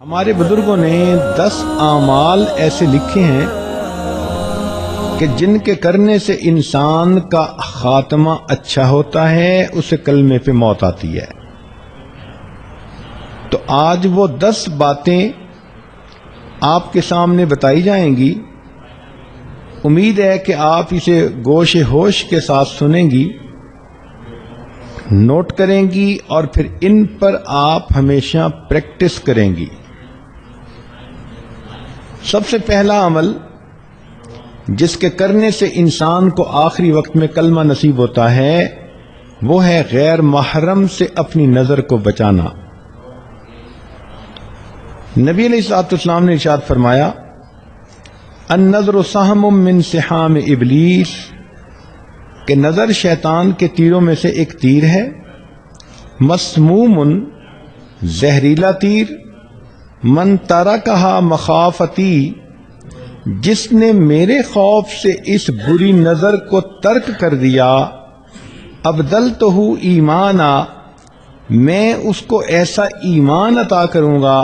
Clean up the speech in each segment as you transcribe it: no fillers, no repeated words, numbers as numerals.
ہمارے بزرگوں نے 10 اعمال ایسے لکھے ہیں کہ جن کے کرنے سے انسان کا خاتمہ اچھا ہوتا ہے، اسے کلمے پہ موت آتی ہے۔ تو آج وہ 10 باتیں آپ کے سامنے بتائی جائیں گی۔ امید ہے کہ آپ اسے گوش ہوش کے ساتھ سنیں گی، نوٹ کریں گی اور پھر ان پر آپ ہمیشہ پریکٹس کریں گی۔ سب سے پہلا عمل جس کے کرنے سے انسان کو آخری وقت میں کلمہ نصیب ہوتا ہے، وہ ہے غیر محرم سے اپنی نظر کو بچانا۔ نبی علیہ الصلوۃ والسلام نے ارشاد فرمایا، النظر سہم من سہام ابلیس، کہ نظر شیطان کے تیروں میں سے ایک تیر ہے، مسموم، زہریلا تیر، من ترکہا مخافتی، جس نے میرے خوف سے اس بری نظر کو ترک کر دیا، ابدلتہ ایمانا، میں اس کو ایسا ایمان عطا کروں گا،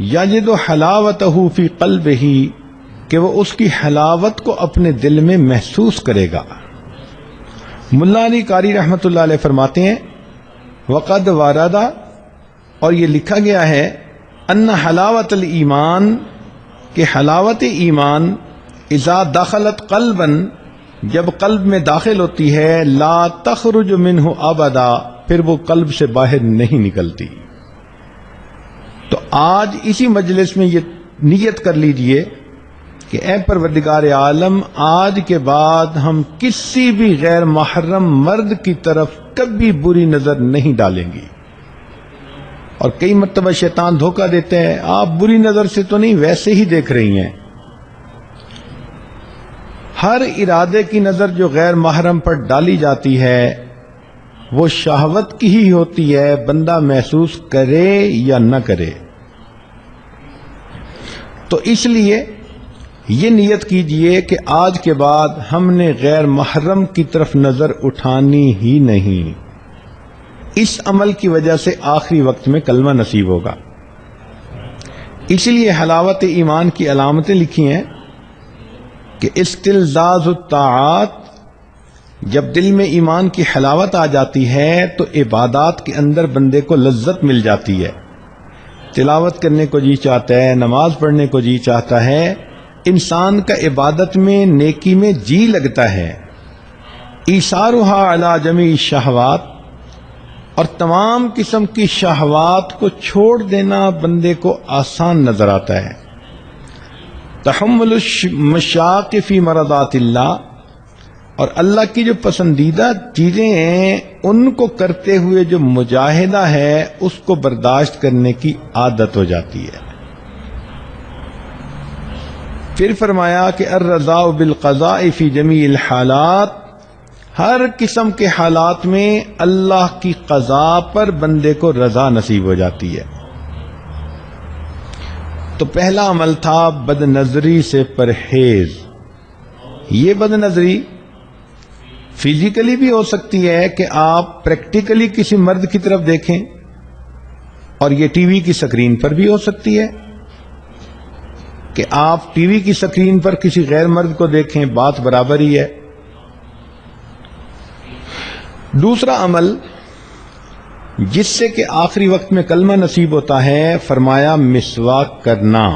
یجد حلاوتہ فی قلبہ، کہ وہ اس کی حلاوت کو اپنے دل میں محسوس کرے گا۔ ملا علی قاری رحمۃ اللہ علیہ فرماتے ہیں، وقد وردہ، اور یہ لکھا گیا ہے، ان حلاوت الایمان، کہ حلاوت ایمان اذا دخلت قلبا، جب قلب میں داخل ہوتی ہے، لا تخرج منہ ابدا، پھر وہ قلب سے باہر نہیں نکلتی۔ تو آج اسی مجلس میں یہ نیت کر لیجئے کہ اے پروردگار عالم، آج کے بعد ہم کسی بھی غیر محرم مرد کی طرف کبھی بری نظر نہیں ڈالیں گی۔ اور کئی مرتبہ شیطان دھوکہ دیتے ہیں، آپ بری نظر سے تو نہیں، ویسے ہی دیکھ رہی ہیں۔ ہر ارادے کی نظر جو غیر محرم پر ڈالی جاتی ہے وہ شہوت کی ہی ہوتی ہے، بندہ محسوس کرے یا نہ کرے۔ تو اس لیے یہ نیت کیجئے کہ آج کے بعد ہم نے غیر محرم کی طرف نظر اٹھانی ہی نہیں۔ اس عمل کی وجہ سے آخری وقت میں کلمہ نصیب ہوگا۔ اسی لیے حلاوت ایمان کی علامتیں لکھی ہیں کہ استلذاذ الطاعات، جب دل میں ایمان کی حلاوت آ جاتی ہے تو عبادات کے اندر بندے کو لذت مل جاتی ہے، تلاوت کرنے کو جی چاہتا ہے، نماز پڑھنے کو جی چاہتا ہے، انسان کا عبادت میں، نیکی میں جی لگتا ہے۔ ایثارھا علی جمیع الشہوات، اور تمام قسم کی شہوات کو چھوڑ دینا بندے کو آسان نظر آتا ہے۔ تحمل المشاق فی مرضات اللہ، اور اللہ کی جو پسندیدہ چیزیں ہیں ان کو کرتے ہوئے جو مجاہدہ ہے اس کو برداشت کرنے کی عادت ہو جاتی ہے۔ پھر فرمایا کہ الرضا بالقضاء فی جمیع الحالات، ہر قسم کے حالات میں اللہ کی قضاء پر بندے کو رضا نصیب ہو جاتی ہے۔ تو پہلا عمل تھا بد نظری سے پرہیز۔ یہ بد نظری فزیکلی بھی ہو سکتی ہے کہ آپ پریکٹیکلی کسی مرد کی طرف دیکھیں، اور یہ ٹی وی کی سکرین پر بھی ہو سکتی ہے کہ آپ ٹی وی کی سکرین پر کسی غیر مرد کو دیکھیں، بات برابر ہی ہے۔ دوسرا عمل جس سے کہ آخری وقت میں کلمہ نصیب ہوتا ہے، فرمایا مسواک کرنا۔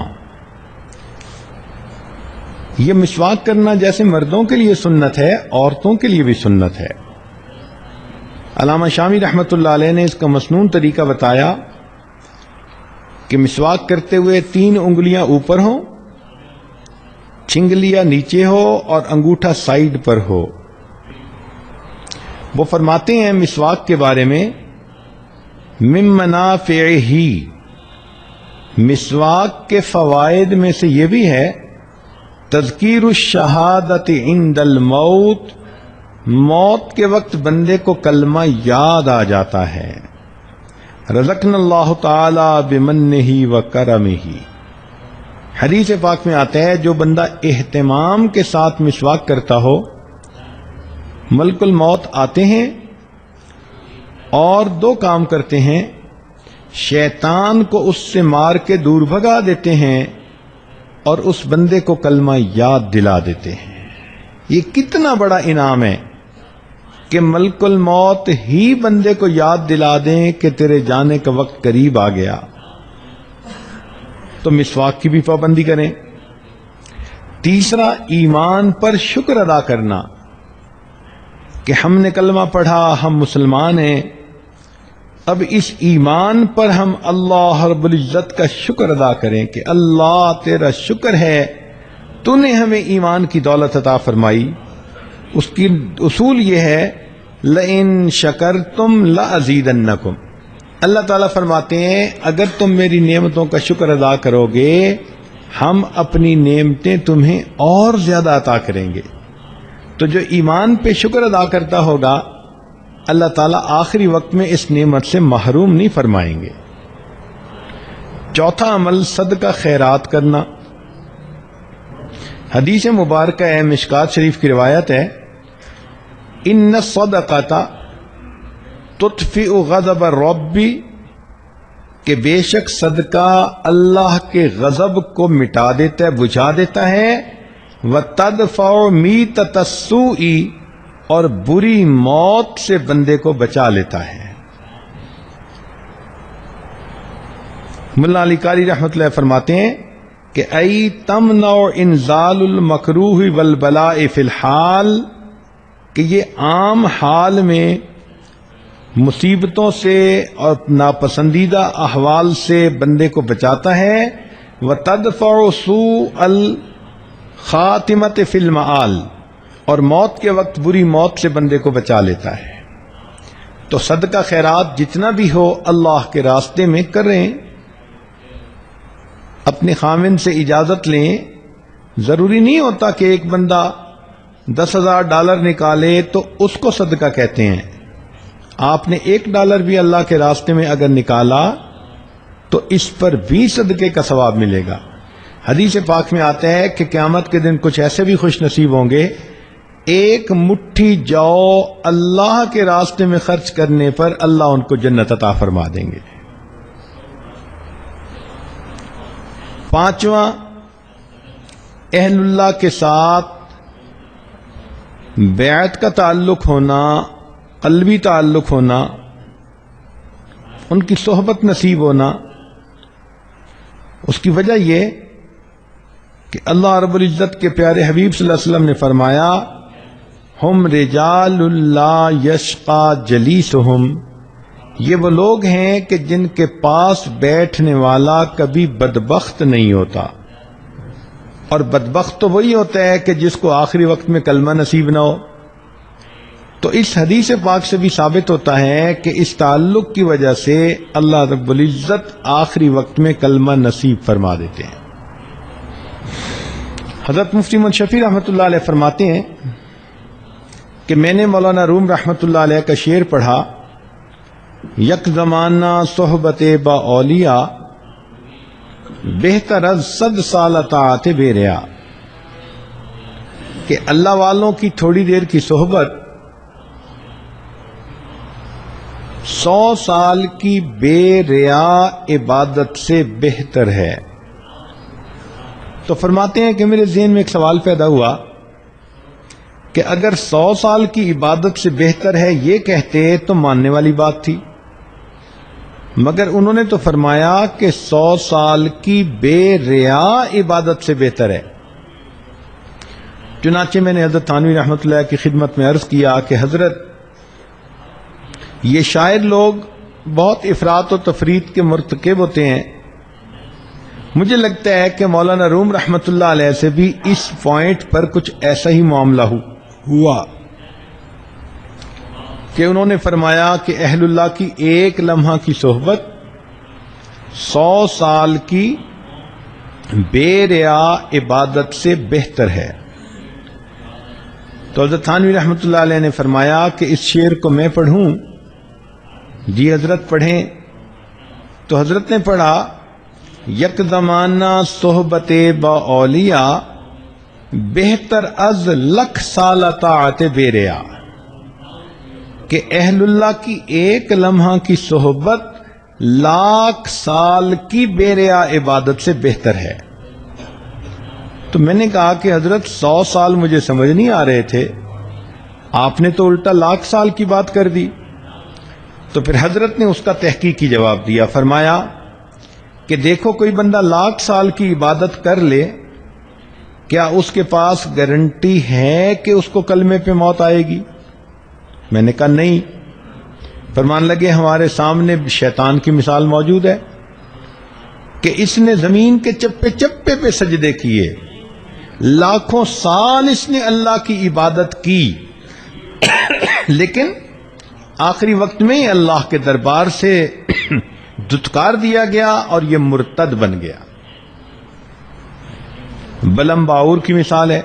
یہ مسواک کرنا جیسے مردوں کے لیے سنت ہے، عورتوں کے لیے بھی سنت ہے۔ علامہ شامی رحمۃ اللہ علیہ نے اس کا مسنون طریقہ بتایا کہ مسواک کرتے ہوئے 3 انگلیاں اوپر ہوں، چھنگلیاں نیچے ہو اور انگوٹھا سائیڈ پر ہو۔ وہ فرماتے ہیں مسواک کے بارے میں، من منافعہ، مسواک کے فوائد میں سے یہ بھی ہے، تذکیر الشہادت عند الموت، موت کے وقت بندے کو کلمہ یاد آ جاتا ہے۔ رزقنا اللہ تعالی بمنہ وکرمہ، حدیث پاک میں آتا ہے جو بندہ اہتمام کے ساتھ مسواک کرتا ہو، ملک الموت آتے ہیں اور 2 کام کرتے ہیں، شیطان کو اس سے مار کے دور بھگا دیتے ہیں اور اس بندے کو کلمہ یاد دلا دیتے ہیں۔ یہ کتنا بڑا انعام ہے کہ ملک الموت ہی بندے کو یاد دلا دیں کہ تیرے جانے کا وقت قریب آ گیا۔ تو مسواک کی بھی پابندی کریں۔ تیسرا، ایمان پر شکر ادا کرنا کہ ہم نے کلمہ پڑھا، ہم مسلمان ہیں، اب اس ایمان پر ہم اللہ رب العزت کا شکر ادا کریں کہ اللہ تیرا شکر ہے تو نے ہمیں ایمان کی دولت عطا فرمائی۔ اس کی اصول یہ ہے لئن شکرتم لازیدنکم، اللہ تعالیٰ فرماتے ہیں اگر تم میری نعمتوں کا شکر ادا کرو گے ہم اپنی نعمتیں تمہیں اور زیادہ عطا کریں گے۔ تو جو ایمان پہ شکر ادا کرتا ہوگا اللہ تعالیٰ آخری وقت میں اس نعمت سے محروم نہیں فرمائیں گے۔ چوتھا عمل صدقہ خیرات کرنا۔ حدیث مبارکہ ہے، مشکات شریف کی روایت ہے، ان الصدقۃ تطفئ غضب الرب، کہ بے شک صدقہ اللہ کے غضب کو مٹا دیتا ہے، بجھا دیتا ہے، وتدفع میتۃ السوء، اور بری موت سے بندے کو بچا لیتا ہے۔ ملا علی قاری رحمۃ اللہ فرماتے ہیں کہ ای تمنع انزال المکروہ والبلاء فی الحال، کہ یہ عام حال میں مصیبتوں سے اور ناپسندیدہ احوال سے بندے کو بچاتا ہے، وتدفع سوء الخاتمۃ فی المآل، اور موت کے وقت بری موت سے بندے کو بچا لیتا ہے۔ تو صدقہ خیرات جتنا بھی ہو اللہ کے راستے میں کریں، اپنے خامن سے اجازت لیں۔ ضروری نہیں ہوتا کہ ایک بندہ $10,000 نکالے تو اس کو صدقہ کہتے ہیں۔ آپ نے $1 بھی اللہ کے راستے میں اگر نکالا تو اس پر بھی صدقے کا ثواب ملے گا۔ حدیث پاک میں آتا ہے کہ قیامت کے دن کچھ ایسے بھی خوش نصیب ہوں گے، ایک مٹھی جو اللہ کے راستے میں خرچ کرنے پر اللہ ان کو جنت عطا فرما دیں گے۔ پانچواں، اہل اللہ کے ساتھ بیعت کا تعلق ہونا، قلبی تعلق ہونا، ان کی صحبت نصیب ہونا۔ اس کی وجہ یہ کہ اللہ رب العزت کے پیارے حبیب صلی اللہ علیہ وسلم نے فرمایا ہم رجال لا یشقى جلیسہم، یہ وہ لوگ ہیں کہ جن کے پاس بیٹھنے والا کبھی بدبخت نہیں ہوتا، اور بدبخت تو وہی ہوتا ہے کہ جس کو آخری وقت میں کلمہ نصیب نہ ہو۔ تو اس حدیث پاک سے بھی ثابت ہوتا ہے کہ اس تعلق کی وجہ سے اللہ رب العزت آخری وقت میں کلمہ نصیب فرما دیتے ہیں۔ حضرت مفتی محمد شفیع رحمۃ اللہ علیہ فرماتے ہیں کہ میں نے مولانا روم رحمۃ اللہ علیہ کا شعر پڑھا، یک زمانہ صحبت با اولیاء بہتر از 100 سال اطاعت بے ریا، کہ اللہ والوں کی تھوڑی دیر کی صحبت 100 سال کی بے ریا عبادت سے بہتر ہے۔ تو فرماتے ہیں کہ میرے ذہن میں ایک سوال پیدا ہوا کہ اگر 100 سال کی عبادت سے بہتر ہے یہ کہتے تو ماننے والی بات تھی، مگر انہوں نے تو فرمایا کہ 100 سال کی بے ریا عبادت سے بہتر ہے۔ چنانچہ میں نے حضرت تھانوی رحمۃ اللہ کی خدمت میں عرض کیا کہ حضرت یہ شاعر لوگ بہت افراط و تفریط کے مرتکب ہوتے ہیں، مجھے لگتا ہے کہ مولانا روم رحمۃ اللہ علیہ سے بھی اس پوائنٹ پر کچھ ایسا ہی معاملہ ہوا کہ انہوں نے فرمایا کہ اہل اللہ کی ایک لمحہ کی صحبت 100 سال کی بے ریا عبادت سے بہتر ہے۔ تو حضرت تھانوی رحمۃ اللہ علیہ نے فرمایا کہ اس شعر کو میں پڑھوں؟ جی حضرت پڑھیں۔ تو حضرت نے پڑھا، یک زمانہ صحبت با اولیاء بہتر از 1,00,000 سال اطاعت بے ریا، کہ اہل اللہ کی ایک لمحہ کی صحبت 1,00,000 سال کی بے ریا عبادت سے بہتر ہے۔ تو میں نے کہا کہ حضرت 100 سال مجھے سمجھ نہیں آ رہے تھے، آپ نے تو الٹا 1,00,000 سال کی بات کر دی۔ تو پھر حضرت نے اس کا تحقیقی جواب دیا، فرمایا کہ دیکھو کوئی بندہ 1,00,000 سال کی عبادت کر لے، کیا اس کے پاس گارنٹی ہے کہ اس کو کلمے پہ موت آئے گی؟ میں نے کہا نہیں۔ فرمان لگے ہمارے سامنے شیطان کی مثال موجود ہے کہ اس نے زمین کے چپے چپے پہ سجدے کیے، لاکھوں سال اس نے اللہ کی عبادت کی، لیکن آخری وقت میں اللہ کے دربار سے دھتکار دیا گیا اور یہ مرتد بن گیا۔ بلم باور کی مثال ہے،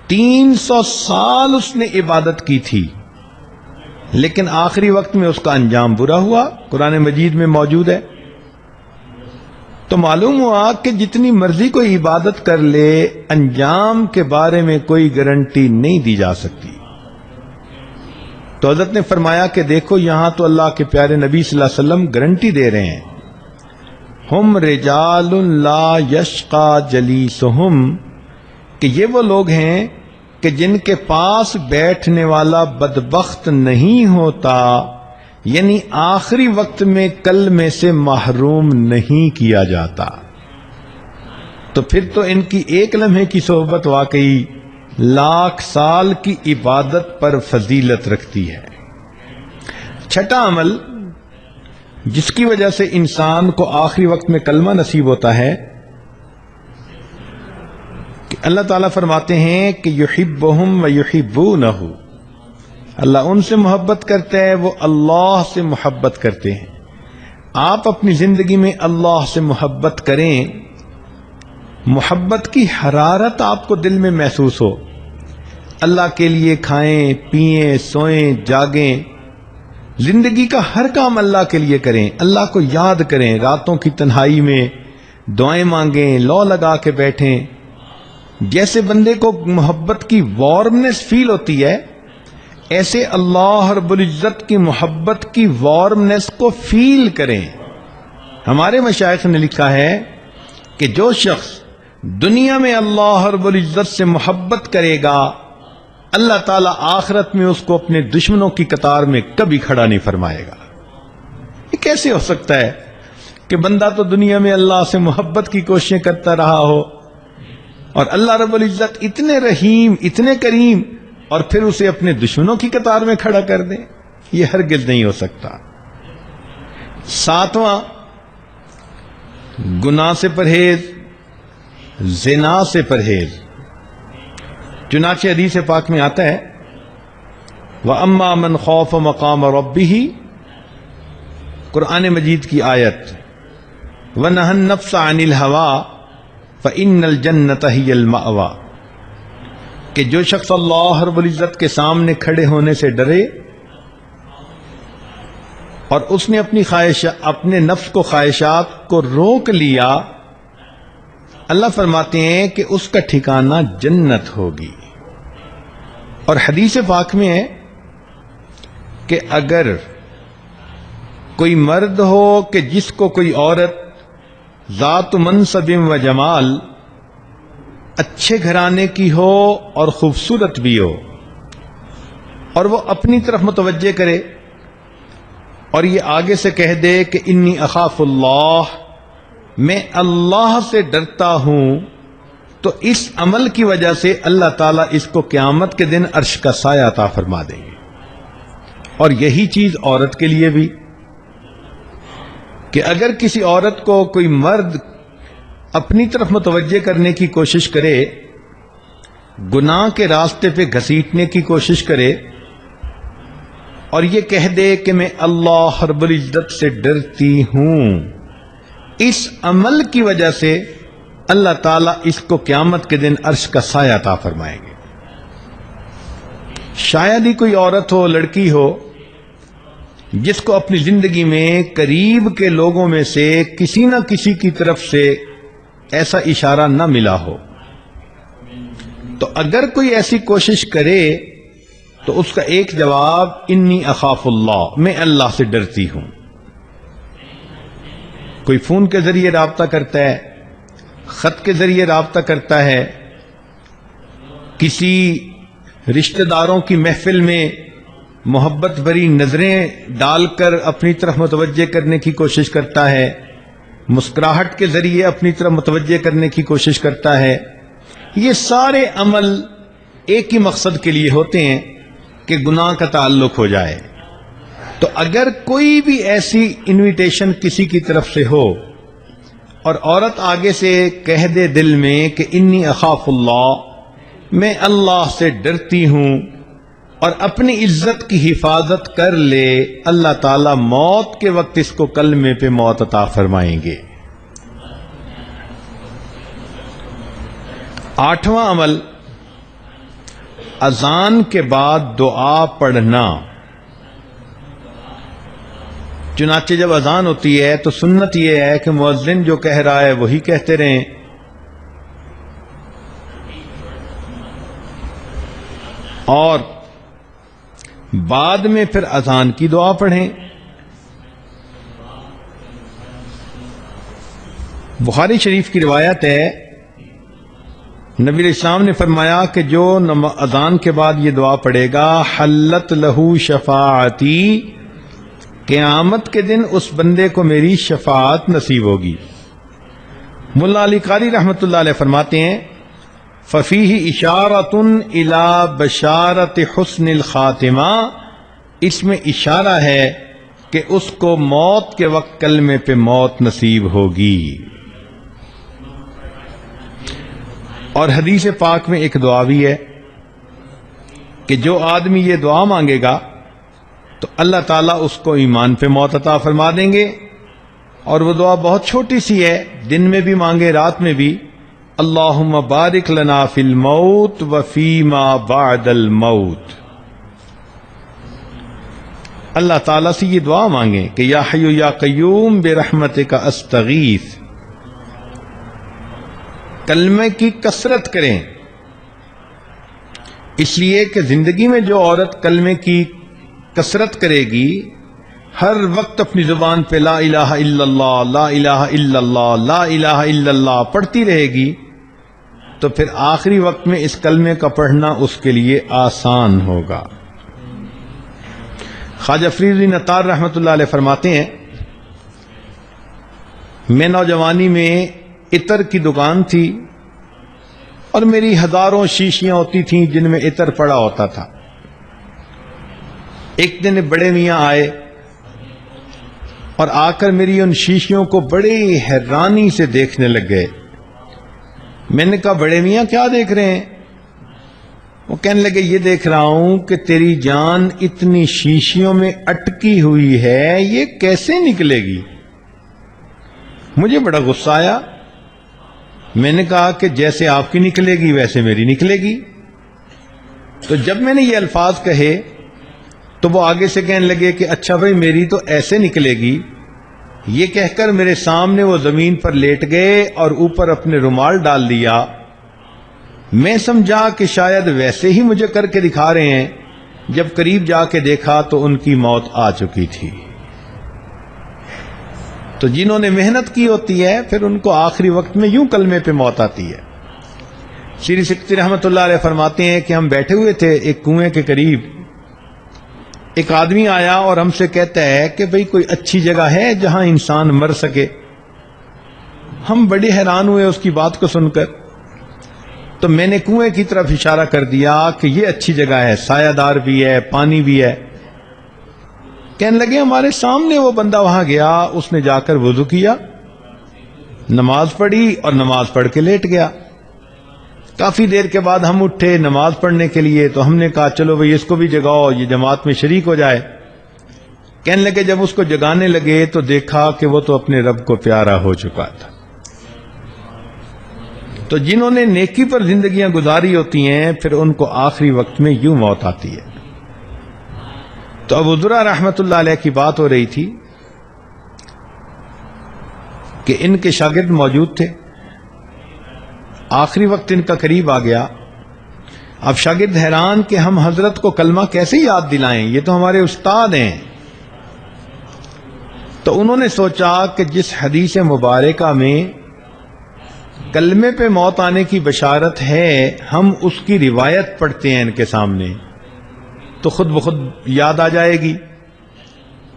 300 سال اس نے عبادت کی تھی، لیکن آخری وقت میں اس کا انجام برا ہوا، قرآن مجید میں موجود ہے۔ تو معلوم ہوا کہ جتنی مرضی کوئی عبادت کر لے، انجام کے بارے میں کوئی گارنٹی نہیں دی جا سکتی۔ تو حضرت نے فرمایا کہ دیکھو یہاں تو اللہ کے پیارے نبی صلی اللہ علیہ وسلم گارنٹی دے رہے ہیں، ہم رجال لا یشقا جلیسہم، کہ یہ وہ لوگ ہیں کہ جن کے پاس بیٹھنے والا بدبخت نہیں ہوتا، یعنی آخری وقت میں کلمے سے محروم نہیں کیا جاتا۔ تو پھر تو ان کی ایک لمحے کی صحبت واقعی 1,00,000 سال کی عبادت پر فضیلت رکھتی ہے۔ چھٹا عمل جس کی وجہ سے انسان کو آخری وقت میں کلمہ نصیب ہوتا ہے کہ اللہ تعالیٰ فرماتے ہیں کہ یحبہم و یحبونہ، اللہ ان سے محبت کرتا ہے، وہ اللہ سے محبت کرتے ہیں۔ آپ اپنی زندگی میں اللہ سے محبت کریں، محبت کی حرارت آپ کو دل میں محسوس ہو، اللہ کے لیے کھائیں پئیں سوئیں جاگیں، زندگی کا ہر کام اللہ کے لیے کریں، اللہ کو یاد کریں، راتوں کی تنہائی میں دعائیں مانگیں، لو لگا کے بیٹھیں۔ جیسے بندے کو محبت کی وارمنس فیل ہوتی ہے، ایسے اللہ رب العزت کی محبت کی وارمنس کو فیل کریں۔ ہمارے مشائخ نے لکھا ہے کہ جو شخص دنیا میں اللہ رب العزت سے محبت کرے گا، اللہ تعالیٰ آخرت میں اس کو اپنے دشمنوں کی قطار میں کبھی کھڑا نہیں فرمائے گا۔ یہ کیسے ہو سکتا ہے کہ بندہ تو دنیا میں اللہ سے محبت کی کوششیں کرتا رہا ہو اور اللہ رب العزت اتنے رحیم اتنے کریم اور پھر اسے اپنے دشمنوں کی قطار میں کھڑا کر دیں؟ یہ ہرگز نہیں ہو سکتا۔ ساتواں، گناہ سے پرہیز، زنا سے پرہیز۔ چنانچہ حدیث پاک میں آتا ہے وَأَمَّا مَنْ خَافَ مَقَامَ رَبِّهِ، قرآن مجید کی آیت وَنَهَى النَّفْسَ عَنِ الْهَوَىٰ فَإِنَّ الْجَنَّةَ هِيَ الْمَأْوَىٰ، کہ جو شخص اللہ رب العزت کے سامنے کھڑے ہونے سے ڈرے اور اس نے اپنے نفس کو خواہشات کو روک لیا، اللہ فرماتے ہیں کہ اس کا ٹھکانہ جنت ہوگی۔ اور حدیث پاک میں ہے کہ اگر کوئی مرد ہو کہ جس کو کوئی عورت ذات منصب و جمال، اچھے گھرانے کی ہو اور خوبصورت بھی ہو، اور وہ اپنی طرف متوجہ کرے اور یہ آگے سے کہہ دے کہ انی اخاف اللہ، میں اللہ سے ڈرتا ہوں، تو اس عمل کی وجہ سے اللہ تعالیٰ اس کو قیامت کے دن عرش کا سایہ عطا فرما دیں گے۔ اور یہی چیز عورت کے لیے بھی، کہ اگر کسی عورت کو کوئی مرد اپنی طرف متوجہ کرنے کی کوشش کرے، گناہ کے راستے پہ گھسیٹنے کی کوشش کرے اور یہ کہہ دے کہ میں اللہ رب العزت سے ڈرتی ہوں، اس عمل کی وجہ سے اللہ تعالیٰ اس کو قیامت کے دن عرش کا سایہ عطا فرمائیں گے۔ شاید ہی کوئی عورت ہو، لڑکی ہو، جس کو اپنی زندگی میں قریب کے لوگوں میں سے کسی نہ کسی کی طرف سے ایسا اشارہ نہ ملا ہو۔ تو اگر کوئی ایسی کوشش کرے تو اس کا ایک جواب انی اخاف اللہ، میں اللہ سے ڈرتی ہوں۔ کوئی فون کے ذریعے رابطہ کرتا ہے، خط کے ذریعے رابطہ کرتا ہے، کسی رشتہ داروں کی محفل میں محبت بھری نظریں ڈال کر اپنی طرف متوجہ کرنے کی کوشش کرتا ہے، مسکراہٹ کے ذریعے اپنی طرف متوجہ کرنے کی کوشش کرتا ہے. یہ سارے عمل ایک ہی مقصد کے لیے ہوتے ہیں کہ گناہ کا تعلق ہو جائے. تو اگر کوئی بھی ایسی انویٹیشن کسی کی طرف سے ہو اور عورت آگے سے کہہ دے دل میں کہ انی اخاف اللہ، میں اللہ سے ڈرتی ہوں، اور اپنی عزت کی حفاظت کر لے، اللہ تعالی موت کے وقت اس کو کلمے پہ موت عطا فرمائیں گے. 8واں عمل، اذان کے بعد دعا پڑھنا. چنانچہ جب اذان ہوتی ہے تو سنت یہ ہے کہ مؤذن جو کہہ رہا ہے وہی کہتے رہیں، اور بعد میں پھر اذان کی دعا پڑھیں. بخاری شریف کی روایت ہے، نبی علیہ السلام نے فرمایا کہ جو اذان کے بعد یہ دعا پڑھے گا، حلت لہو شفاعتی، قیامت کے دن اس بندے کو میری شفاعت نصیب ہوگی. ملا علی قاری رحمۃ اللہ علیہ فرماتے ہیں، ففیہ اشارۃ الی بشارۃ حسن الخاتمہ، اس میں اشارہ ہے کہ اس کو موت کے وقت کلمے پہ موت نصیب ہوگی. اور حدیث پاک میں ایک دعا بھی ہے کہ جو آدمی یہ دعا مانگے گا تو اللہ تعالیٰ اس کو ایمان پہ موت عطا فرما دیں گے. اور وہ دعا بہت چھوٹی سی ہے، دن میں بھی مانگے رات میں بھی، اللہم بارک لنا فی الموت وفی ما بعد الموت. اللہ تعالیٰ سے یہ دعا مانگیں کہ یا حی یا قیوم برحمتک استغیث. کلمے کی کثرت کریں، اس لیے کہ زندگی میں جو عورت کلمے کی کثرت کرے گی، ہر وقت اپنی زبان پہ لا الہ الا اللہ، لا الہ الا اللہ، لا الہ الا اللہ پڑھتی رہے گی، تو پھر آخری وقت میں اس کلمے کا پڑھنا اس کے لیے آسان ہوگا. خواجہ فرید الدین عطار رحمۃ اللہ علیہ فرماتے ہیں، میں نوجوانی میں عطر کی دکان تھی اور میری ہزاروں شیشیاں ہوتی تھیں جن میں عطر پڑا ہوتا تھا. ایک دن بڑے میاں آئے اور آ کر میری ان شیشیوں کو بڑی حیرانی سے دیکھنے لگ گئے. میں نے کہا بڑے میاں کیا دیکھ رہے ہیں؟ وہ کہنے لگے یہ دیکھ رہا ہوں کہ تیری جان اتنی شیشیوں میں اٹکی ہوئی ہے، یہ کیسے نکلے گی؟ مجھے بڑا غصہ آیا. میں نے کہا کہ جیسے آپ کی نکلے گی ویسے میری نکلے گی. تو جب میں نے یہ الفاظ کہے تو وہ آگے سے کہنے لگے کہ اچھا بھائی میری تو ایسے نکلے گی. یہ کہہ کر میرے سامنے وہ زمین پر لیٹ گئے اور اوپر اپنے رومال ڈال دیا. میں سمجھا کہ شاید ویسے ہی مجھے کر کے دکھا رہے ہیں. جب قریب جا کے دیکھا تو ان کی موت آ چکی تھی. تو جنہوں نے محنت کی ہوتی ہے پھر ان کو آخری وقت میں یوں کلمے پہ موت آتی ہے. شیری سکتی رحمۃ اللہ علیہ فرماتے ہیں کہ ہم بیٹھے ہوئے تھے ایک کنویں کے قریب. ایک آدمی آیا اور ہم سے کہتا ہے کہ بھئی کوئی اچھی جگہ ہے جہاں انسان مر سکے. ہم بڑے حیران ہوئے اس کی بات کو سن کر. تو میں نے کنویں کی طرف اشارہ کر دیا کہ یہ اچھی جگہ ہے، سایہ دار بھی ہے، پانی بھی ہے. کہنے لگے ہمارے سامنے وہ بندہ وہاں گیا، اس نے جا کر وضو کیا، نماز پڑھی اور نماز پڑھ کے لیٹ گیا. کافی دیر کے بعد ہم اٹھے نماز پڑھنے کے لیے تو ہم نے کہا چلو بھئی اس کو بھی جگاؤ، یہ جماعت میں شریک ہو جائے. کہنے لگے جب اس کو جگانے لگے تو دیکھا کہ وہ تو اپنے رب کو پیارا ہو چکا تھا. تو جنہوں نے نیکی پر زندگیاں گزاری ہوتی ہیں پھر ان کو آخری وقت میں یوں موت آتی ہے. تو ابو ذرہ رحمۃ اللہ علیہ کی بات ہو رہی تھی کہ ان کے شاگرد موجود تھے، آخری وقت ان کا قریب آ گیا. اب شاگرد حیران کہ ہم حضرت کو کلمہ کیسے یاد دلائیں، یہ تو ہمارے استاد ہیں. تو انہوں نے سوچا کہ جس حدیث مبارکہ میں کلمے پہ موت آنے کی بشارت ہے، ہم اس کی روایت پڑھتے ہیں ان کے سامنے تو خود بخود یاد آ جائے گی۔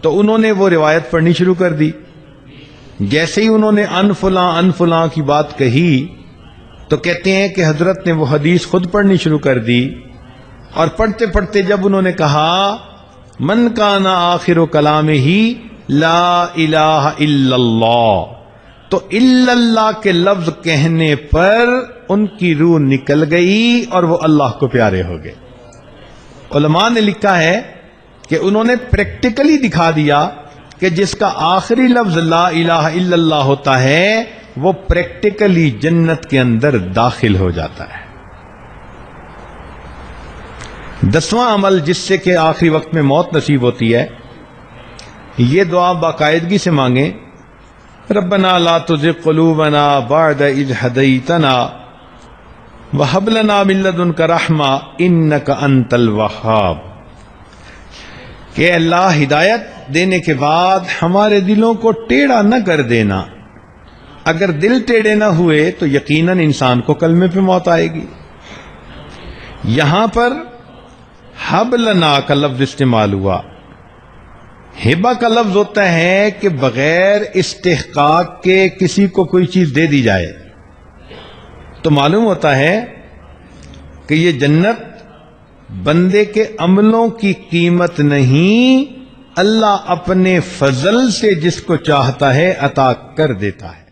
تو انہوں نے وہ روایت پڑھنی شروع کر دی۔ جیسے ہی انہوں نے ان فلاں کی بات کہی تو کہتے ہیں کہ حضرت نے وہ حدیث خود پڑھنی شروع کر دی، اور پڑھتے پڑھتے جب انہوں نے کہا من کان آخر کلامہ لا الہ الا اللہ، تو الا اللہ کے لفظ کہنے پر ان کی روح نکل گئی اور وہ اللہ کو پیارے ہو گئے۔ علماء نے لکھا ہے کہ انہوں نے پریکٹیکلی دکھا دیا کہ جس کا آخری لفظ لا الہ الا اللہ ہوتا ہے وہ پریکٹیکلی جنت کے اندر داخل ہو جاتا ہے۔ 10واں عمل جس سے کہ آخری وقت میں موت نصیب ہوتی ہے، یہ دعا باقاعدگی سے مانگیں، ربنا لا تزغ قلوبنا بعد اذ ہدیتنا وہب لنا من لدنک رحمہ انک انت الوہاب، کہ اللہ ہدایت دینے کے بعد ہمارے دلوں کو ٹیڑھا نہ کر دینا۔ اگر دل ٹیڑھے نہ ہوئے تو یقیناً انسان کو کلمے پہ موت آئے گی۔ یہاں پر حب لنا کا لفظ استعمال ہوا۔ ہبہ کا لفظ ہوتا ہے کہ بغیر استحقاق کے کسی کو کوئی چیز دے دی جائے، تو معلوم ہوتا ہے کہ یہ جنت بندے کے عملوں کی قیمت نہیں، اللہ اپنے فضل سے جس کو چاہتا ہے عطا کر دیتا ہے۔